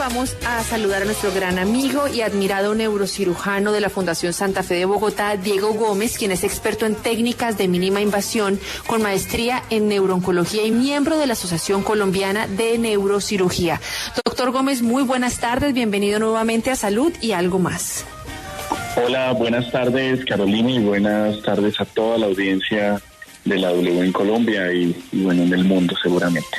vamos a saludar a nuestro gran amigo y admirado neurocirujano de la Fundación Santa Fe de Bogotá, Diego Gómez, quien es experto en técnicas de mínima invasión, con maestría en neurooncología y miembro de la Asociación Colombiana de Neurocirugía. Doctor Gómez, muy buenas tardes, bienvenido nuevamente a Salud y Algo Más. Hola, buenas tardes, Carolina, y buenas tardes a toda la audiencia de la W en Colombia y bueno, en el mundo seguramente.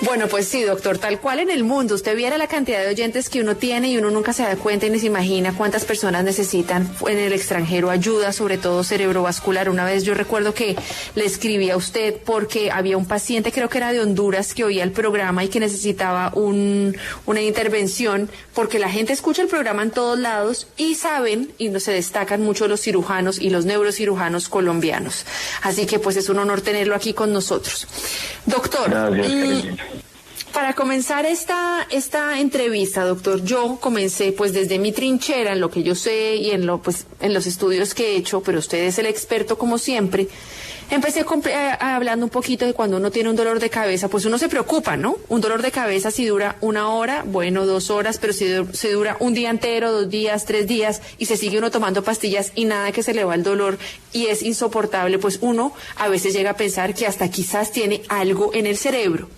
Bueno, pues sí, doctor, tal cual en el mundo. Usted viera la cantidad de oyentes que uno tiene y uno nunca se da cuenta y ni se imagina cuántas personas necesitan en el extranjero ayuda, sobre todo cerebrovascular. Una vez yo recuerdo que le escribí a usted porque había un paciente, creo que era de Honduras, que oía el programa y que necesitaba una intervención, porque la gente escucha el programa en todos lados y saben, y no se destacan mucho los cirujanos y los neurocirujanos colombianos. Así que pues es un honor tenerlo aquí con nosotros. Doctor, para comenzar esta entrevista, doctor, yo comencé pues desde mi trinchera, en lo que yo sé y en los estudios que he hecho, pero usted es el experto como siempre. Empecé hablando un poquito de cuando uno tiene un dolor de cabeza, pues uno se preocupa, ¿no? Un dolor de cabeza si dura 1 hora, bueno, 2 horas, pero si dura un día entero, 2 días, 3 días, y se sigue uno tomando pastillas y nada que se le va el dolor y es insoportable, pues uno a veces llega a pensar que hasta quizás tiene algo en el cerebro.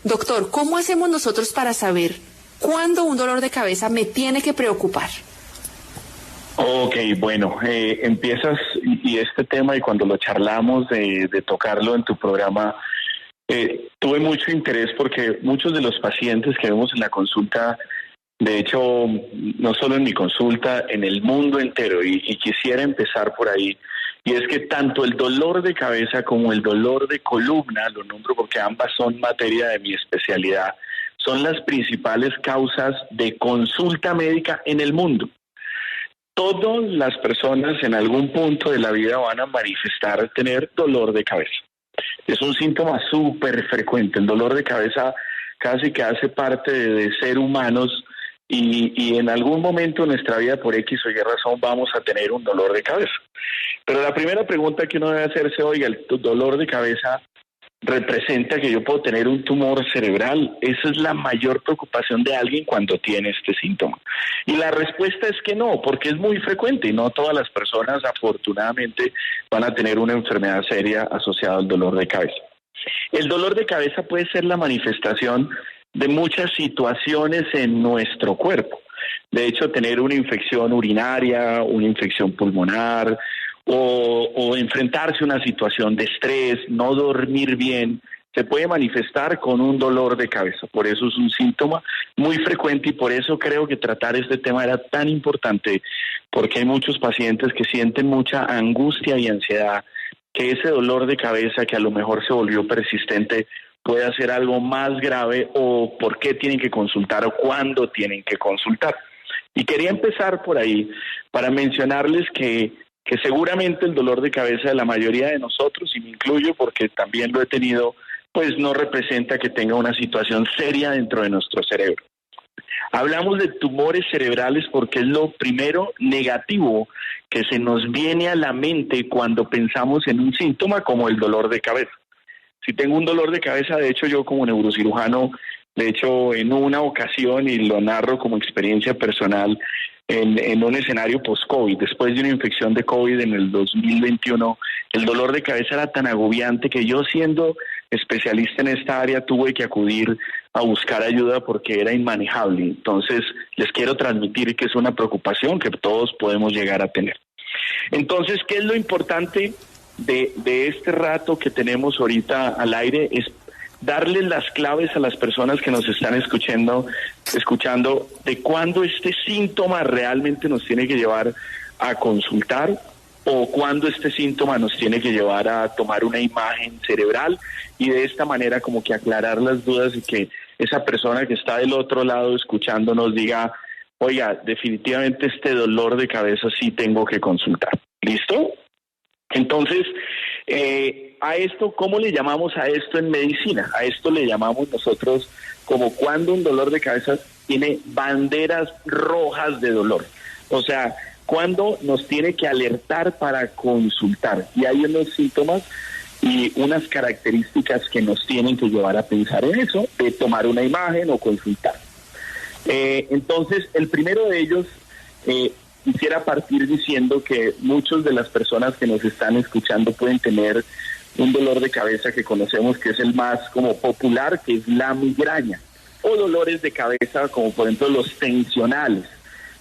Doctor, ¿cómo hacemos nosotros para saber cuándo un dolor de cabeza me tiene que preocupar? Ok, bueno, empiezas y este tema, y cuando lo charlamos de tocarlo en tu programa, tuve mucho interés porque muchos de los pacientes que vemos en la consulta, de hecho, no solo en mi consulta, en el mundo entero, y quisiera empezar por ahí, y es que tanto el dolor de cabeza como el dolor de columna, lo nombro porque ambas son materia de mi especialidad, son las principales causas de consulta médica en el mundo. Todas las personas en algún punto de la vida van a manifestar tener dolor de cabeza. Es un síntoma súper frecuente. El dolor de cabeza casi que hace parte de ser humanos y en algún momento de nuestra vida, por X o Y razón, vamos a tener un dolor de cabeza. Pero la primera pregunta que uno debe hacerse, oiga, el dolor de cabeza representa que yo puedo tener un tumor cerebral. Esa es la mayor preocupación de alguien cuando tiene este síntoma. Y la respuesta es que no, porque es muy frecuente y no todas las personas afortunadamente van a tener una enfermedad seria asociada al dolor de cabeza. El dolor de cabeza puede ser la manifestación de muchas situaciones en nuestro cuerpo. De hecho, tener una infección urinaria, una infección pulmonar, o enfrentarse a una situación de estrés, no dormir bien, se puede manifestar con un dolor de cabeza. Por eso es un síntoma muy frecuente y por eso creo que tratar este tema era tan importante, porque hay muchos pacientes que sienten mucha angustia y ansiedad, que ese dolor de cabeza que a lo mejor se volvió persistente puede ser algo más grave, o por qué tienen que consultar o cuándo tienen que consultar. Y quería empezar por ahí para mencionarles que seguramente el dolor de cabeza de la mayoría de nosotros, y me incluyo porque también lo he tenido, pues no representa que tenga una situación seria dentro de nuestro cerebro. Hablamos de tumores cerebrales porque es lo primero negativo que se nos viene a la mente cuando pensamos en un síntoma como el dolor de cabeza. Si tengo un dolor de cabeza, de hecho yo como neurocirujano, de hecho en una ocasión, y lo narro como experiencia personal, en un escenario post-COVID, después de una infección de COVID en el 2021, el dolor de cabeza era tan agobiante que yo, siendo especialista en esta área, tuve que acudir a buscar ayuda porque era inmanejable. Entonces, les quiero transmitir que es una preocupación que todos podemos llegar a tener. Entonces, ¿qué es lo importante de este rato que tenemos ahorita al aire? Es darles las claves a las personas que nos están escuchando de cuándo este síntoma realmente nos tiene que llevar a consultar o cuándo este síntoma nos tiene que llevar a tomar una imagen cerebral, y de esta manera como que aclarar las dudas y que esa persona que está del otro lado escuchándonos diga, oiga, definitivamente este dolor de cabeza sí tengo que consultar. ¿Listo? Entonces, a esto, ¿cómo le llamamos a esto en medicina? A esto le llamamos nosotros como cuando un dolor de cabeza tiene banderas rojas de dolor. O sea, cuando nos tiene que alertar para consultar. Y hay unos síntomas y unas características que nos tienen que llevar a pensar en eso, de tomar una imagen o consultar. Entonces, el primero de ellos, quisiera partir diciendo que muchas de las personas que nos están escuchando pueden tener un dolor de cabeza que conocemos que es el más como popular, que es la migraña, o dolores de cabeza como por ejemplo los tensionales,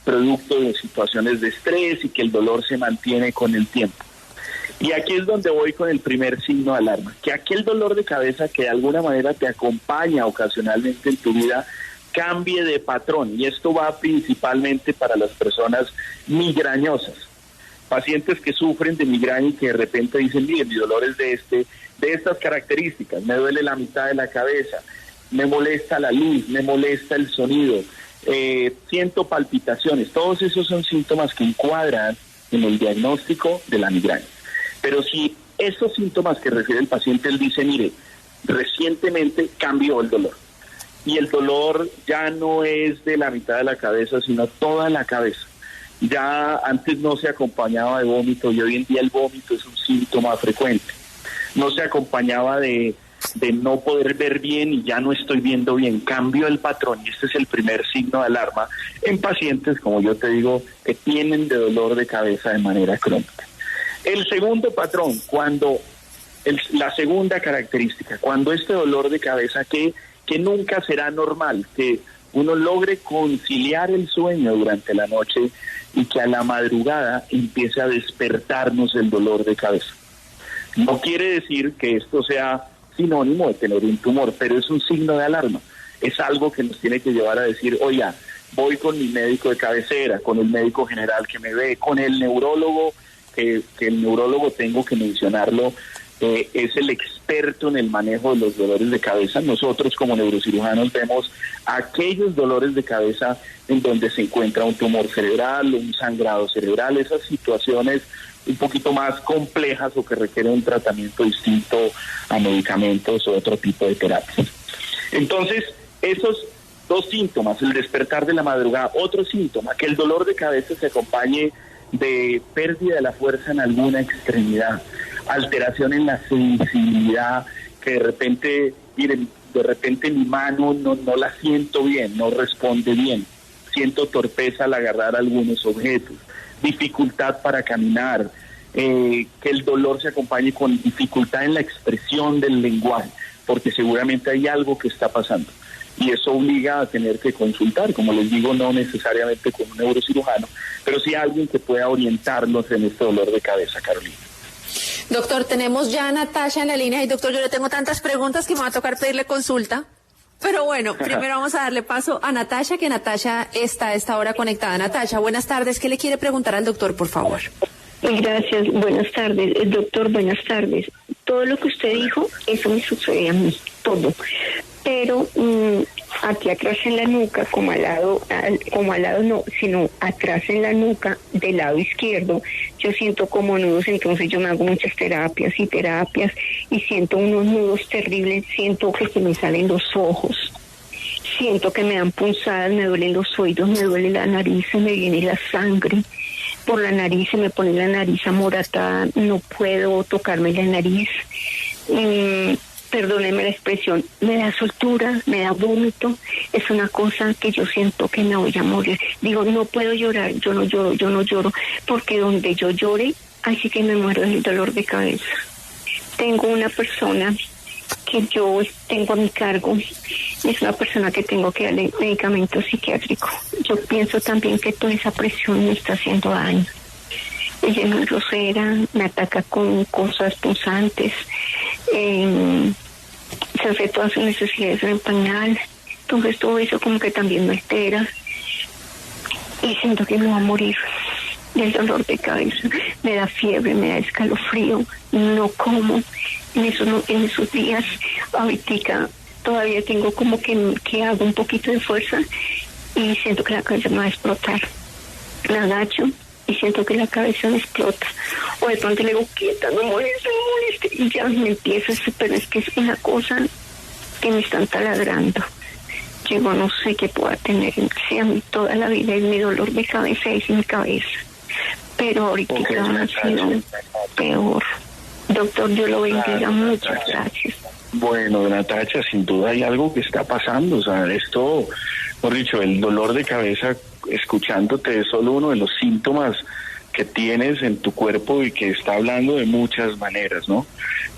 producto de situaciones de estrés y que el dolor se mantiene con el tiempo. Y aquí es donde voy con el primer signo de alarma, que aquel dolor de cabeza que de alguna manera te acompaña ocasionalmente en tu vida cambie de patrón, y esto va principalmente para las personas migrañosas, pacientes que sufren de migraña y que de repente dicen, mire, mi dolor es de estas características, me duele la mitad de la cabeza, me molesta la luz, me molesta el sonido, siento palpitaciones. Todos esos son síntomas que encuadran en el diagnóstico de la migraña. Pero si esos síntomas que refiere el paciente, él dice, mire, recientemente cambió el dolor, y el dolor ya no es de la mitad de la cabeza, sino toda la cabeza. Ya antes no se acompañaba de vómito y hoy en día el vómito es un síntoma frecuente. No se acompañaba de no poder ver bien y ya no estoy viendo bien. Cambio el patrón, y este es el primer signo de alarma en pacientes, como yo te digo, que tienen de dolor de cabeza de manera crónica. El segundo patrón, la segunda característica, cuando este dolor de cabeza que nunca será normal, que uno logre conciliar el sueño durante la noche y que a la madrugada empiece a despertarnos el dolor de cabeza. No quiere decir que esto sea sinónimo de tener un tumor, pero es un signo de alarma. Es algo que nos tiene que llevar a decir, oiga, voy con mi médico de cabecera, con el médico general que me ve, con el neurólogo, que el neurólogo, tengo que mencionarlo, es el experto en el manejo de los dolores de cabeza. Nosotros como neurocirujanos vemos aquellos dolores de cabeza en donde se encuentra un tumor cerebral, un sangrado cerebral, esas situaciones un poquito más complejas o que requieren un tratamiento distinto a medicamentos o otro tipo de terapias. Entonces, esos dos síntomas, el despertar de la madrugada, otro síntoma, que el dolor de cabeza se acompañe de pérdida de la fuerza en alguna extremidad, alteración en la sensibilidad, que de repente, miren, mi mano no la siento bien, no responde bien, siento torpeza al agarrar algunos objetos, dificultad para caminar, que el dolor se acompañe con dificultad en la expresión del lenguaje, porque seguramente hay algo que está pasando. Y eso obliga a tener que consultar, como les digo, no necesariamente con un neurocirujano, pero sí alguien que pueda orientarnos en este dolor de cabeza, Carolina. Doctor, tenemos ya a Natasha en la línea. Y doctor, yo le tengo tantas preguntas que me va a tocar pedirle consulta. Pero bueno, primero vamos a darle paso a Natasha, que Natasha está a esta hora conectada. Natasha, buenas tardes. ¿Qué le quiere preguntar al doctor, por favor? Gracias, buenas tardes. Doctor, buenas tardes. Todo lo que usted dijo, eso me sucede a mí, todo. Pero aquí atrás en la nuca, como al lado no, sino atrás en la nuca, del lado izquierdo, yo siento como nudos. Entonces yo me hago muchas terapias y siento unos nudos terribles, siento que se me salen los ojos, siento que me dan punzadas, me duelen los oídos, me duele la nariz, se me viene la sangre por la nariz, se me pone la nariz amoratada, no puedo tocarme la nariz. Perdóneme la expresión, me da soltura, me da vómito, es una cosa que yo siento que me voy a morir. Digo, no puedo llorar, yo no lloro, porque donde yo llore, así que me muero del dolor de cabeza. Tengo una persona que yo tengo a mi cargo, es una persona que tengo que darle medicamento psiquiátrico. Yo pienso también que toda esa presión me está haciendo daño. Ella es muy grosera, me ataca con cosas punzantes, se hace todas sus necesidades en pañal, entonces todo eso como que también me altera y siento que me va a morir del dolor de cabeza. Me da fiebre, me da escalofrío, no como en esos días. Ahorita todavía tengo como que hago un poquito de fuerza y siento que la cabeza me va a explotar. Me agacho y siento que la cabeza me explota, o de pronto le digo, quieta, no moleste, y ya me empieza, pero es que es una cosa que me están taladrando. Yo no sé qué pueda tener, si a mí toda la vida es mi dolor de cabeza, es mi cabeza, pero ahorita ha sido peor. Doctor, Dios lo bendiga, muchas gracias. Bueno, Natacha, sin duda hay algo que está pasando. O sea, esto, por dicho, el dolor de cabeza, escuchándote, es solo uno de los síntomas que tienes en tu cuerpo y que está hablando de muchas maneras, ¿no?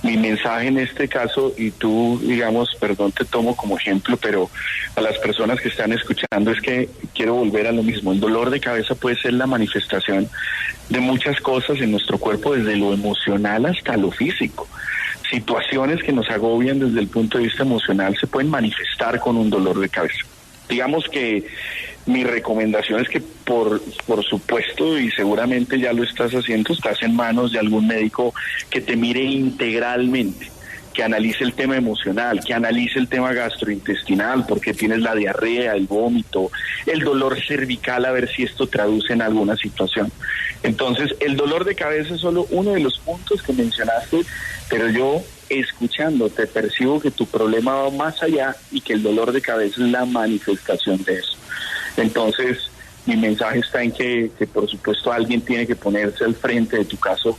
Mi mensaje en este caso, y tú, digamos, perdón, te tomo como ejemplo, pero a las personas que están escuchando es que quiero volver a lo mismo. El dolor de cabeza puede ser la manifestación de muchas cosas en nuestro cuerpo, desde lo emocional hasta lo físico. Situaciones que nos agobian desde el punto de vista emocional se pueden manifestar con un dolor de cabeza. Digamos que mi recomendación es que por supuesto, y seguramente ya lo estás haciendo, estás en manos de algún médico que te mire integralmente, que analice el tema emocional, que analice el tema gastrointestinal, porque tienes la diarrea, el vómito, el dolor cervical, a ver si esto traduce en alguna situación. Entonces, el dolor de cabeza es solo uno de los puntos que mencionaste, pero yo, escuchándote, percibo que tu problema va más allá y que el dolor de cabeza es la manifestación de eso. Entonces, mi mensaje está en que por supuesto alguien tiene que ponerse al frente de tu caso,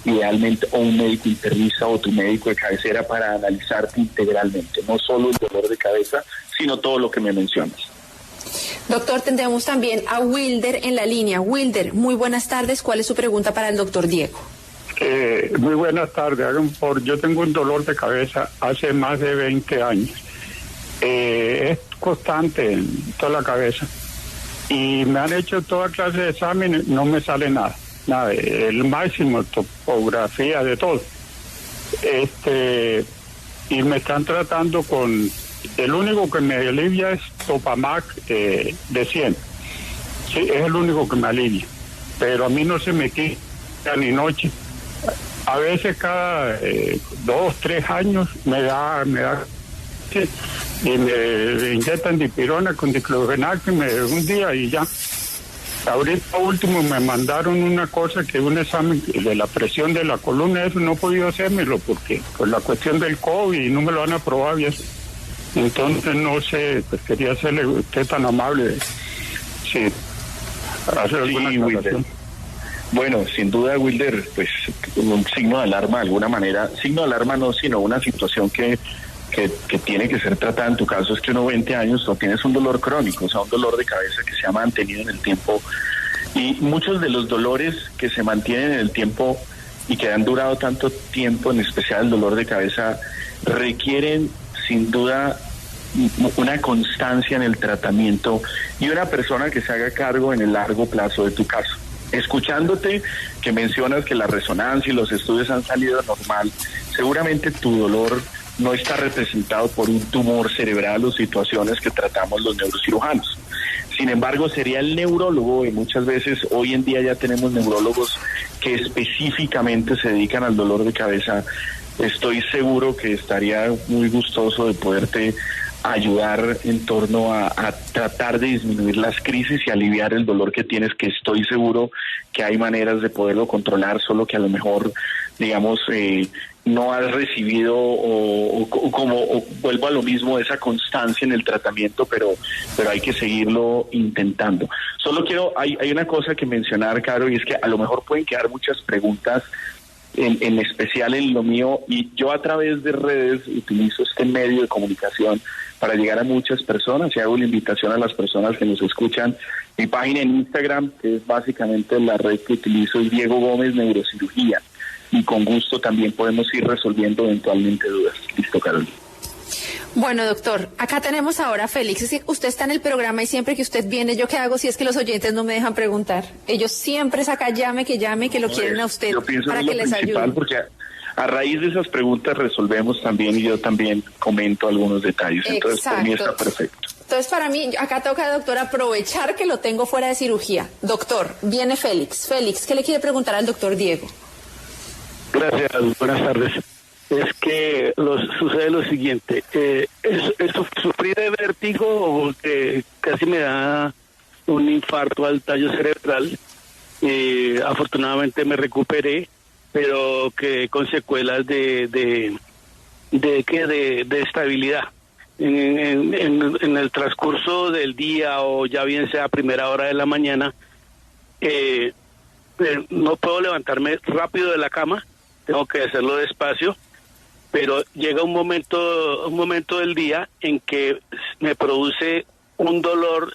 idealmente, o un médico internista o tu médico de cabecera, para analizarte integralmente, no solo el dolor de cabeza, sino todo lo que me mencionas. Doctor, tendremos también a Wilder en la línea. Wilder, muy buenas tardes. ¿Cuál es su pregunta para el doctor Diego? Muy buenas tardes. Yo tengo un dolor de cabeza hace más de 20 años. Es constante en toda la cabeza. Y me han hecho toda clase de exámenes, no me sale nada. El máximo, topografía, de todo. Y me están tratando con... El único que me alivia es Topamax de 100. Sí, es el único que me alivia. Pero a mí no se me quita ni noche. A veces cada 2, 3 años me da y me inyectan dipirona con diclofenac un día y ya. Ahorita último me mandaron una cosa, que un examen de la presión de la columna, eso no he podido hacérmelo porque por la cuestión del COVID y no me lo han aprobado y eso. Entonces no sé, pues quería hacerle, usted tan amable, sí, hacer alguna aclaración. Bueno, sin duda, Wilder, pues un signo de alarma de alguna manera, signo de alarma no, sino una situación que tiene que ser tratada en tu caso es que uno 20 años no tienes un dolor crónico, o sea, un dolor de cabeza que se ha mantenido en el tiempo, y muchos de los dolores que se mantienen en el tiempo y que han durado tanto tiempo, en especial el dolor de cabeza, requieren sin duda una constancia en el tratamiento y una persona que se haga cargo en el largo plazo de tu caso. Escuchándote que mencionas que la resonancia y los estudios han salido normal, seguramente tu dolor no está representado por un tumor cerebral o situaciones que tratamos los neurocirujanos. Sin embargo, sería el neurólogo, y muchas veces hoy en día ya tenemos neurólogos que específicamente se dedican al dolor de cabeza. Estoy seguro que estaría muy gustoso de poderte ayudar en torno a tratar de disminuir las crisis y aliviar el dolor que tienes, que estoy seguro que hay maneras de poderlo controlar, solo que a lo mejor, digamos, no has recibido o vuelvo a lo mismo, esa constancia en el tratamiento, pero hay que seguirlo intentando. Solo hay una cosa que mencionar, Caro, y es que a lo mejor pueden quedar muchas preguntas, en especial en lo mío, y yo a través de redes utilizo este medio de comunicación para llegar a muchas personas, y hago la invitación a las personas que nos escuchan. Mi página en Instagram, que es básicamente la red que utilizo, es Diego Gómez Neurocirugía, y con gusto también podemos ir resolviendo eventualmente dudas. Listo, Carolina. Bueno, doctor, acá tenemos ahora a Félix. Es que usted está en el programa y siempre que usted viene, ¿yo qué hago si es que los oyentes no me dejan preguntar? Ellos siempre sacan llame, que lo quieren a usted para que les ayude. Porque a raíz de esas preguntas resolvemos también, y yo también comento algunos detalles. Entonces, por mí está perfecto. Entonces, para mí, acá toca, doctor, aprovechar que lo tengo fuera de cirugía. Doctor, viene Félix. Félix, ¿qué le quiere preguntar al doctor Diego? Gracias, buenas tardes. Es que sucede lo siguiente, sufrí de vértigo, que casi me da un infarto al tallo cerebral. Afortunadamente me recuperé, pero quedé con secuelas de estabilidad. En el transcurso del día, o ya bien sea a primera hora de la mañana, no puedo levantarme rápido de la cama, tengo que hacerlo despacio. pero llega un momento del día en que me produce un dolor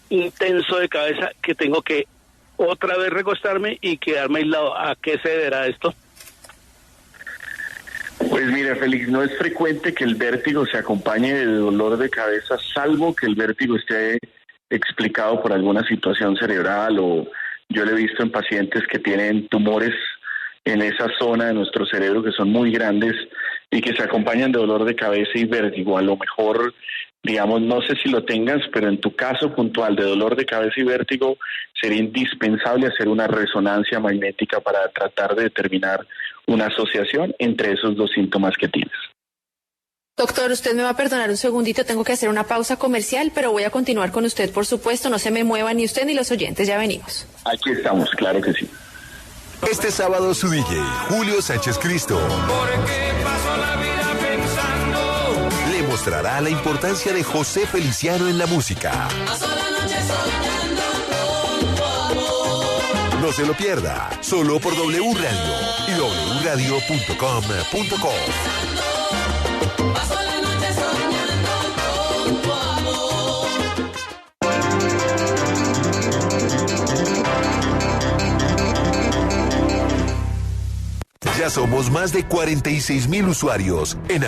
intenso de cabeza que tengo que otra vez recostarme y quedarme aislado. ¿A qué se deberá esto? Pues mira, Félix, no es frecuente que el vértigo se acompañe de dolor de cabeza, salvo que el vértigo esté explicado por alguna situación cerebral, o yo lo he visto en pacientes que tienen tumores en esa zona de nuestro cerebro que son muy grandes y que se acompañan de dolor de cabeza y vértigo. A lo mejor, digamos, no sé si lo tengas, pero en tu caso puntual de dolor de cabeza y vértigo sería indispensable hacer una resonancia magnética para tratar de determinar una asociación entre esos dos síntomas que tienes. Doctor, usted me va a perdonar un segundito, tengo que hacer una pausa comercial, pero voy a continuar con usted, por supuesto, no se me muevan ni usted ni los oyentes, ya venimos. Aquí estamos, claro que sí. Este sábado su DJ, Julio Sánchez Cristo, le mostrará la importancia de José Feliciano en la música. No se lo pierda, solo por W Radio y wradio.com.co. Ya somos más de 46,000 usuarios en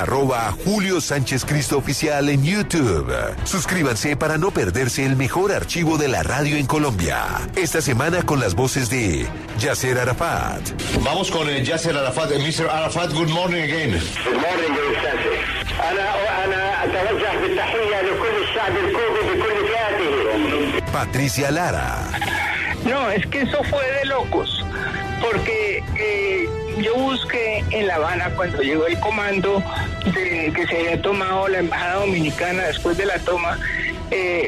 @Julio Sánchez Cristo Oficial en YouTube. Suscríbanse para no perderse el mejor archivo de la radio en Colombia. Esta semana con las voces de Yasser Arafat. Vamos con Yasser Arafat. Mr. Arafat, good morning again. Good morning, أنا أتوجه بالتحية لكل الشعب الكوبي بكل فئاته. Patricia Lara. No, es que eso fue de locos, porque yo busqué en La Habana cuando llegó el comando de que se había tomado la embajada dominicana después de la toma,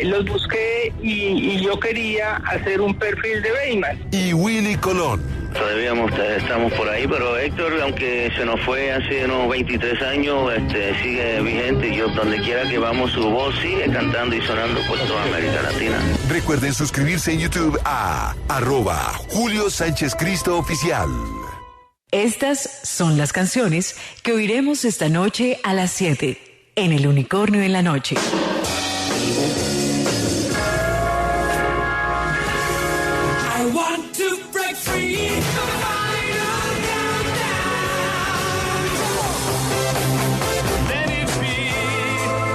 los busqué y yo quería hacer un perfil de Beyman. Y Willy Colón. Todavía estamos por ahí, pero Héctor, aunque se nos fue hace unos 23 años, sigue vigente y yo donde quiera que vamos su voz sigue cantando y sonando por toda América Latina. Recuerden suscribirse en YouTube a @Julio Sánchez Cristo Oficial. Estas son las canciones que oiremos esta noche a las 7 en El Unicornio en la Noche. I want to break free.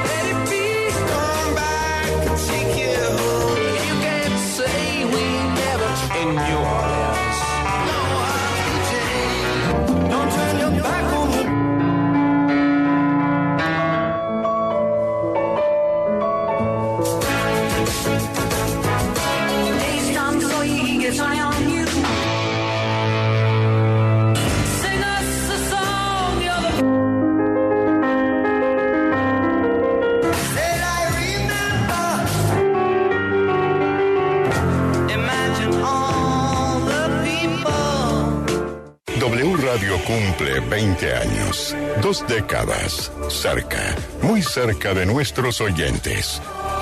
Let it be, come back and take it home. You can't say we never in New Orleans. No, don't turn your back on me. Next time before he gets eye on you, sing us a song, you're the said I remember. Imagine all the people. W Radio cumple 20 años, 2 décadas, cerca, muy cerca de nuestros oyentes,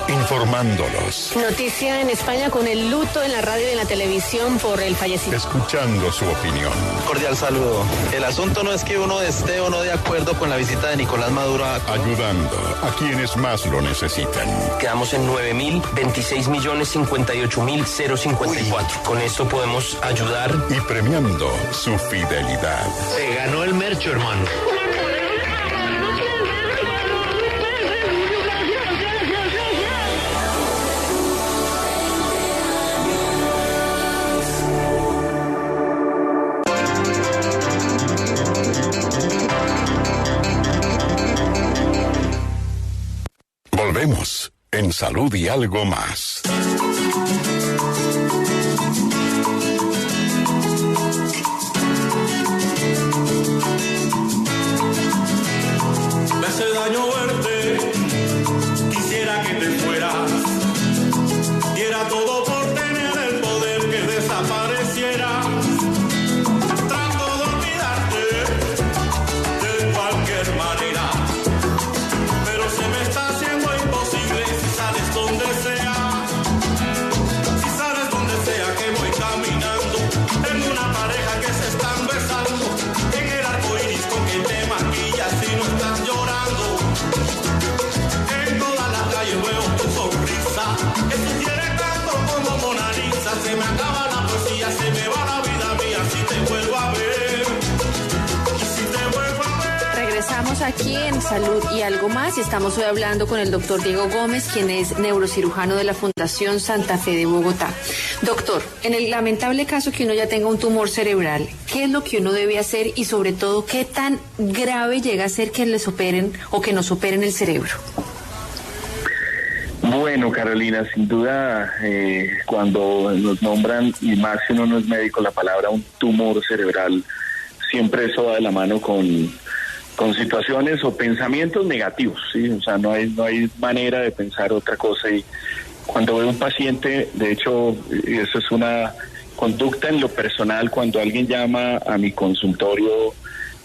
informándolos, Noticia en España con el luto en la radio y en la televisión por el fallecido. escuchando su opinión. Cordial saludo. El asunto no es que uno esté o no de acuerdo con la visita de Nicolás Maduro a... Ayudando a quienes más lo necesitan. Quedamos en 9.026.058.054. Con esto podemos ayudar. Y premiando su fidelidad. Se ganó el mercho, hermano. Volvemos en Salud y Algo Más. Me hace daño verte, quisiera que te fueras, diera todo por tener el poder que desapareciera. Trato de olvidarte de cualquier manera, pero se me está haciendo imposible si sales donde sea. Si sales donde sea que voy caminando, en una pareja que se están besando, en el arco iris con que te maquilla. aquí en Salud y Algo Más y estamos hoy hablando con el doctor Diego Gómez, quien es neurocirujano de la Fundación Santa Fe de Bogotá. Doctor, en el lamentable caso que uno ya tenga un tumor cerebral, ¿qué es lo que uno debe hacer y sobre todo qué tan grave llega a ser que les operen o que nos operen el cerebro? Bueno, Carolina, sin duda, cuando nos nombran, y más si uno no es médico, la palabra un tumor cerebral, siempre eso va de la mano con situaciones o pensamientos negativos, ¿sí? O sea, no hay manera de pensar otra cosa. Y cuando veo un paciente, de hecho, eso es una conducta en lo personal, cuando alguien llama a mi consultorio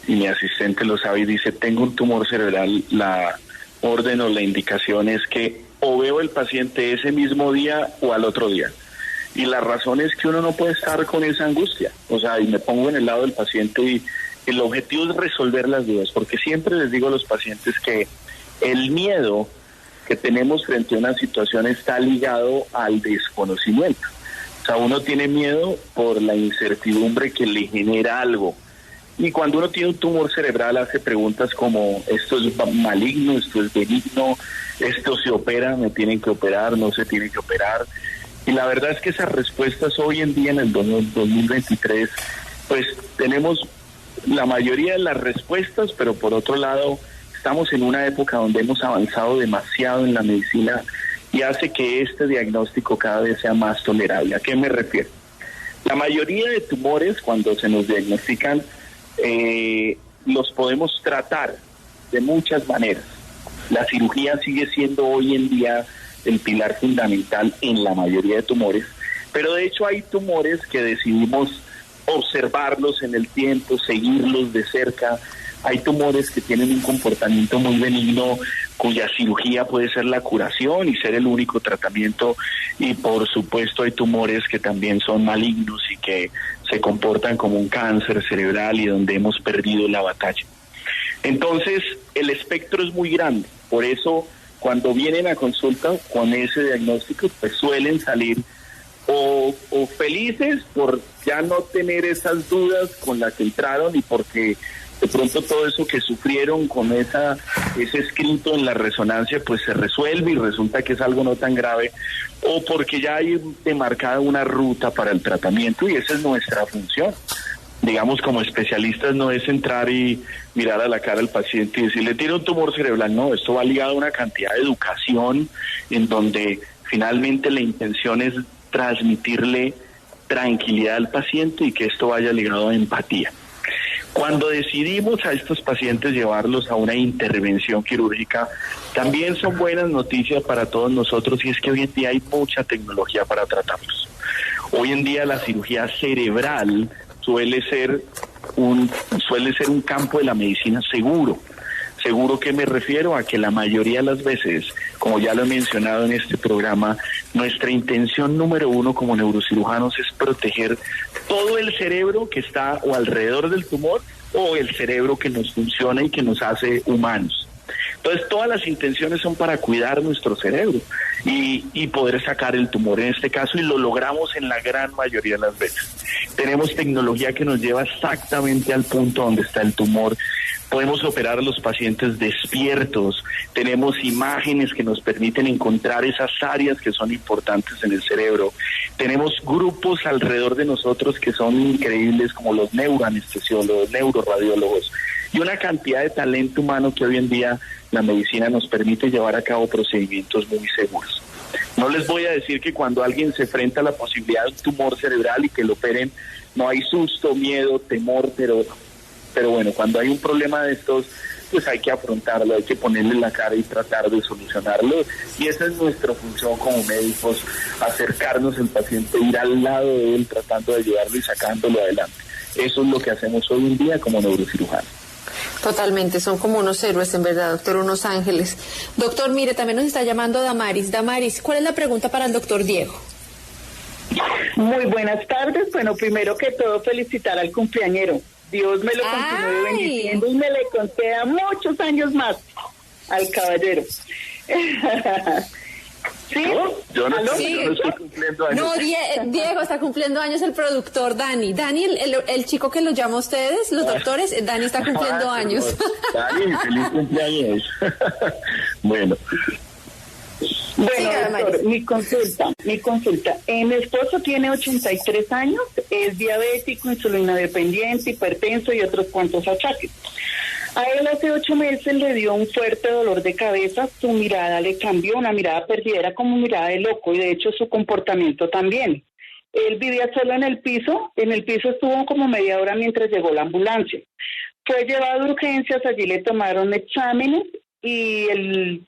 y mi asistente lo sabe y dice, tengo un tumor cerebral, la orden o la indicación es que o veo el paciente ese mismo día o al otro día. Y la razón es que uno no puede estar con esa angustia. O sea, y me pongo en el lado del paciente y el objetivo es resolver las dudas, porque siempre les digo a los pacientes que el miedo que tenemos frente a una situación está ligado al desconocimiento. O sea, uno tiene miedo por la incertidumbre que le genera algo. Y cuando uno tiene un tumor cerebral hace preguntas como, ¿esto es maligno? ¿Esto es benigno? ¿Esto se opera? ¿Me tienen que operar? ¿No se tiene que operar? Y la verdad es que esas respuestas hoy en día, en el 2023, pues tenemos la mayoría de las respuestas, pero por otro lado estamos en una época donde hemos avanzado demasiado en la medicina y hace que este diagnóstico cada vez sea más tolerable. ¿A qué me refiero? La mayoría de tumores, cuando se nos diagnostican, los podemos tratar de muchas maneras. La cirugía sigue siendo hoy en día el pilar fundamental en la mayoría de tumores, pero de hecho hay tumores que decidimos observarlos en el tiempo, seguirlos de cerca. Hay tumores que tienen un comportamiento muy benigno, cuya cirugía puede ser la curación y ser el único tratamiento, y por supuesto hay tumores que también son malignos y que se comportan como un cáncer cerebral y donde hemos perdido la batalla. Entonces el espectro es muy grande, por eso cuando vienen a consulta con ese diagnóstico pues suelen salir o felices por ya no tener esas dudas con las que entraron y porque de pronto todo eso que sufrieron con ese escrito en la resonancia pues se resuelve y resulta que es algo no tan grave, o porque ya hay demarcada una ruta para el tratamiento y esa es nuestra función. Digamos, como especialistas no es entrar y mirar a la cara al paciente y decirle tiene un tumor cerebral, no, esto va ligado a una cantidad de educación en donde finalmente la intención es transmitirle tranquilidad al paciente y que esto vaya ligado a empatía. Cuando decidimos a estos pacientes llevarlos a una intervención quirúrgica, también son buenas noticias para todos nosotros, y es que hoy en día hay mucha tecnología para tratarlos. Hoy en día la cirugía cerebral suele ser un campo de la medicina seguro. Seguro, que me refiero a que la mayoría de las veces, como ya lo he mencionado en este programa, nuestra intención número uno como neurocirujanos es proteger todo el cerebro que está o alrededor del tumor o el cerebro que nos funciona y que nos hace humanos. Entonces todas las intenciones son para cuidar nuestro cerebro y poder sacar el tumor en este caso, y lo logramos en la gran mayoría de las veces. Tenemos tecnología que nos lleva exactamente al punto donde está el tumor. Podemos operar a los pacientes despiertos, tenemos imágenes que nos permiten encontrar esas áreas que son importantes en el cerebro, tenemos grupos alrededor de nosotros que son increíbles como los neuroanestesiólogos, neuroradiólogos y una cantidad de talento humano que hoy en día la medicina nos permite llevar a cabo procedimientos muy seguros. No les voy a decir que cuando alguien se enfrenta a la posibilidad de un tumor cerebral y que lo operen, no hay susto, miedo, temor, pero bueno, cuando hay un problema de estos, pues hay que afrontarlo, hay que ponerle la cara y tratar de solucionarlo. Y esa es nuestra función como médicos, acercarnos al paciente, ir al lado de él, tratando de ayudarlo y sacándolo adelante. Eso es lo que hacemos hoy en día como neurocirujanos. Totalmente, son como unos héroes, en verdad, doctor, unos ángeles. Doctor, mire, también nos está llamando Damaris. Damaris, ¿cuál es la pregunta para el doctor Diego? Muy buenas tardes. Bueno, primero que todo, felicitar al cumpleañero. Dios me lo continúe bendiciendo y me le conceda muchos años más al caballero. ¿Sí? Yo no Sí. estoy cumpliendo años. No, Diego está cumpliendo años, el productor Dani. Dani, el chico que los llama a ustedes, los doctores, Dani está cumpliendo años. Dani, feliz cumpleaños. Bueno. Bueno, doctor, mi consulta. Mi esposo tiene 83 años, es diabético, insulina dependiente, hipertenso y otros cuantos achaques. A él hace 8 meses le dio un fuerte dolor de cabeza, su mirada le cambió, una mirada perdida, era como mirada de loco, y de hecho su comportamiento también. Él vivía solo en el piso estuvo como media hora mientras llegó la ambulancia. Fue llevado a urgencias, allí le tomaron exámenes y el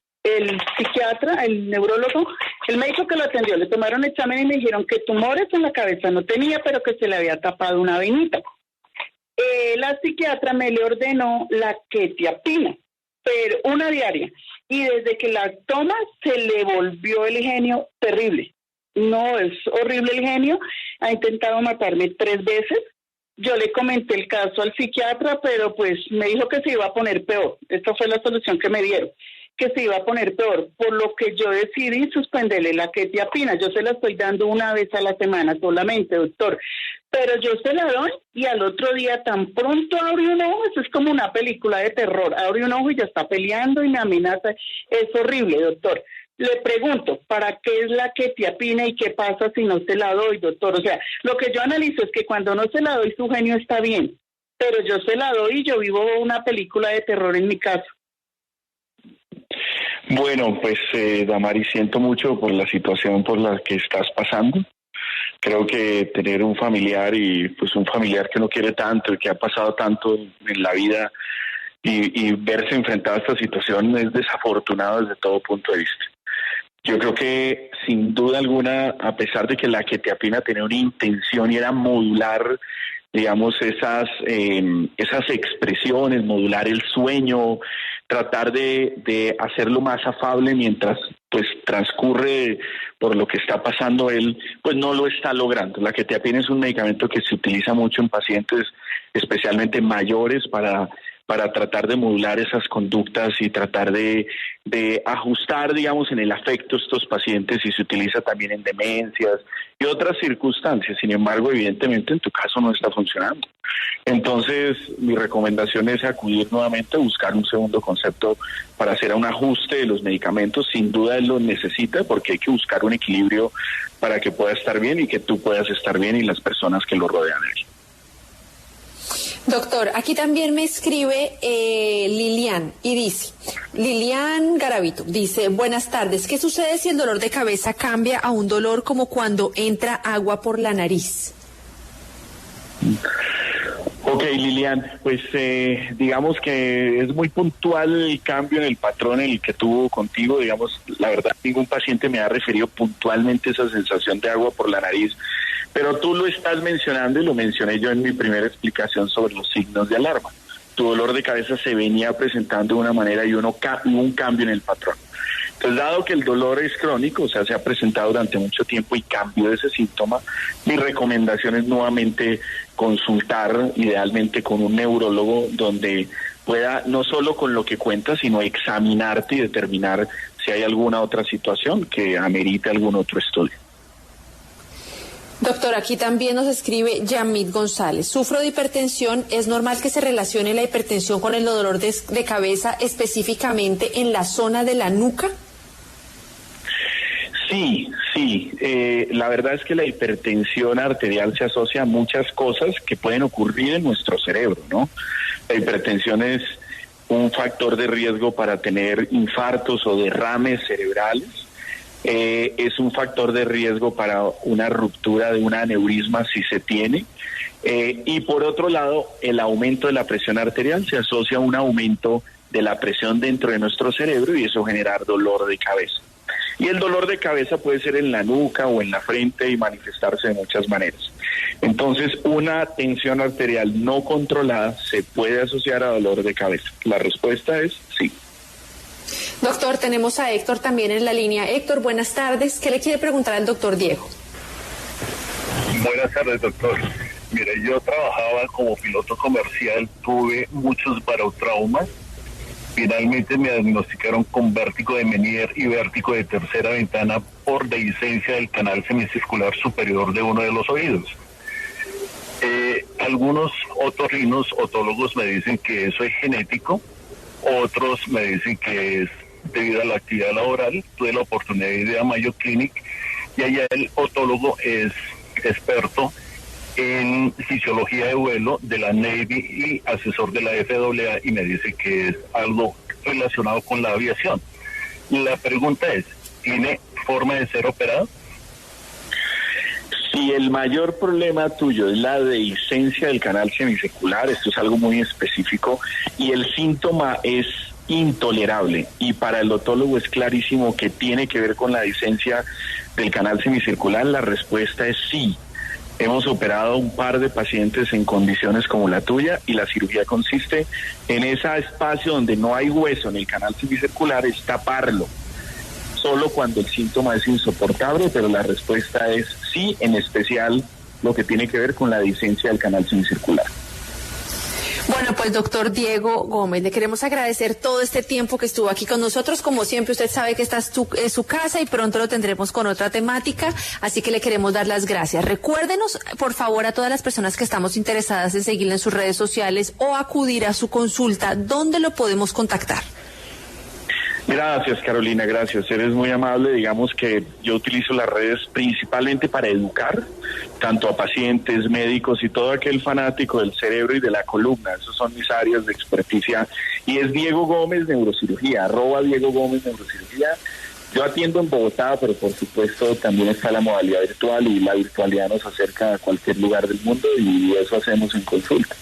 psiquiatra, el neurólogo, el médico que lo atendió, le tomaron exámenes y me dijeron que tumores en la cabeza no tenía, pero que se le había tapado una venita. La psiquiatra me le ordenó la quetiapina, pero una diaria, y desde que la toma se le volvió el genio terrible. No, es horrible el genio, ha intentado matarme 3 veces. Yo le comenté el caso al psiquiatra, pero pues me dijo que se iba a poner peor. Esta fue la solución que me dieron, que se iba a poner peor, por lo que yo decidí suspenderle la quetiapina. Yo se la estoy dando una vez a la semana solamente, doctor, pero yo se la doy y al otro día tan pronto abre un ojo, eso es como una película de terror, abre un ojo y ya está peleando y me amenaza. Es horrible, doctor. Le pregunto, ¿para qué es la quetiapina y qué pasa si no se la doy, doctor? O sea, lo que yo analizo es que cuando no se la doy su genio está bien, pero yo se la doy y yo vivo una película de terror en mi casa. Bueno, pues Damari, siento mucho por la situación por la que estás pasando. Creo que tener un familiar y pues un familiar que uno quiere tanto y que ha pasado tanto en la vida y verse enfrentado a esta situación es desafortunado desde todo punto de vista. Yo creo que sin duda alguna, a pesar de que la quetiapina tenía una intención y era modular, digamos, esas expresiones, modular el sueño, tratar de hacerlo más afable mientras pues transcurre por lo que está pasando él, pues no lo está logrando. La quetiapina es un medicamento que se utiliza mucho en pacientes, especialmente mayores, para tratar de modular esas conductas y tratar de ajustar, digamos, en el afecto a estos pacientes, y se utiliza también en demencias y otras circunstancias. Sin embargo, evidentemente en tu caso no está funcionando. Entonces, mi recomendación es acudir nuevamente a buscar un segundo concepto para hacer un ajuste de los medicamentos. Sin duda él lo necesita, porque hay que buscar un equilibrio para que pueda estar bien y que tú puedas estar bien y las personas que lo rodean a él. Doctor, aquí también me escribe Lilian y dice, Lilian Garavito, dice, buenas tardes, ¿qué sucede si el dolor de cabeza cambia a un dolor como cuando entra agua por la nariz? Ok, Lilian, pues digamos que es muy puntual el cambio en el patrón en el que tuvo contigo. Digamos, la verdad, ningún paciente me ha referido puntualmente esa sensación de agua por la nariz, pero tú lo estás mencionando y lo mencioné yo en mi primera explicación sobre los signos de alarma. Tu dolor de cabeza se venía presentando de una manera y hubo un cambio en el patrón. Entonces, dado que el dolor es crónico, o sea, se ha presentado durante mucho tiempo y cambió ese síntoma, mi recomendación es nuevamente consultar, idealmente con un neurólogo, donde pueda, no solo con lo que cuentas, sino examinarte y determinar si hay alguna otra situación que amerite algún otro estudio. Doctor, aquí también nos escribe Yamit González. Sufro de hipertensión. ¿Es normal que se relacione la hipertensión con el dolor de cabeza específicamente en la zona de la nuca? Sí. La verdad es que la hipertensión arterial se asocia a muchas cosas que pueden ocurrir en nuestro cerebro, ¿no? La hipertensión es un factor de riesgo para tener infartos o derrames cerebrales. Es un factor de riesgo para una ruptura de un aneurisma si se tiene. Y por otro lado, el aumento de la presión arterial se asocia a un aumento de la presión dentro de nuestro cerebro y eso genera dolor de cabeza. Y el dolor de cabeza puede ser en la nuca o en la frente y manifestarse de muchas maneras. Entonces, una tensión arterial no controlada se puede asociar a dolor de cabeza. La respuesta es sí. Doctor, tenemos a Héctor también en la línea. Héctor, buenas tardes. ¿Qué le quiere preguntar al doctor Diego? Buenas tardes, doctor. Mire, yo trabajaba como piloto comercial, tuve muchos barotraumas Finalmente me diagnosticaron con vértigo de Menier y vértigo de tercera ventana por dehiscencia del canal semicircular superior de uno de los oídos. Algunos otólogos me dicen que eso es genético, otros me dicen que es debido a la actividad laboral. Tuve la oportunidad de ir a Mayo Clinic y allá el otólogo es experto en fisiología de vuelo de la Navy y asesor de la FAA, y me dice que es algo relacionado con la aviación. La pregunta es, ¿tiene forma de ser operado? Si el mayor problema tuyo es la dehiscencia del canal semicircular, esto es algo muy específico, y el síntoma es intolerable, y para el otólogo es clarísimo que tiene que ver con la dehiscencia del canal semicircular, la respuesta es sí. Hemos operado un par de pacientes en condiciones como la tuya, y la cirugía consiste en ese espacio donde no hay hueso en el canal semicircular, es taparlo. Solo cuando el síntoma es insoportable, pero la respuesta es sí, en especial lo que tiene que ver con la dehiscencia del canal semicircular. Bueno, pues doctor Diego Gómez, le queremos agradecer todo este tiempo que estuvo aquí con nosotros. Como siempre, usted sabe que esta es su casa y pronto lo tendremos con otra temática, así que le queremos dar las gracias. Recuérdenos, por favor, a todas las personas que estamos interesadas en seguirle en sus redes sociales o acudir a su consulta, ¿dónde lo podemos contactar? Gracias, Carolina, gracias. Eres muy amable. Digamos que yo utilizo las redes principalmente para educar, tanto a pacientes, médicos y todo aquel fanático del cerebro y de la columna. Esas son mis áreas de experticia. Y es Diego Gómez Neurocirugía, @Diego Gómez Neurocirugía. Yo atiendo en Bogotá, pero por supuesto también está la modalidad virtual, y la virtualidad nos acerca a cualquier lugar del mundo, y eso hacemos en consulta.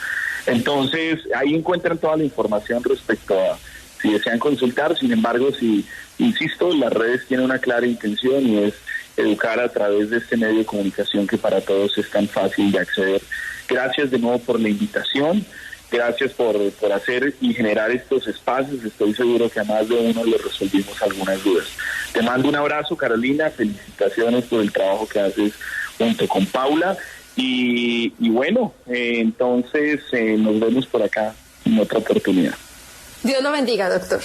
Entonces, ahí encuentran toda la información respecto a si desean consultar. Sin embargo, si insisto, las redes tienen una clara intención, y es educar a través de este medio de comunicación que para todos es tan fácil de acceder. Gracias de nuevo por la invitación, gracias por hacer y generar estos espacios. Estoy seguro que a más de uno le resolvimos algunas dudas. Te mando un abrazo, Carolina, felicitaciones por el trabajo que haces junto con Paula, y bueno, entonces nos vemos por acá en otra oportunidad. Dios lo bendiga, doctor.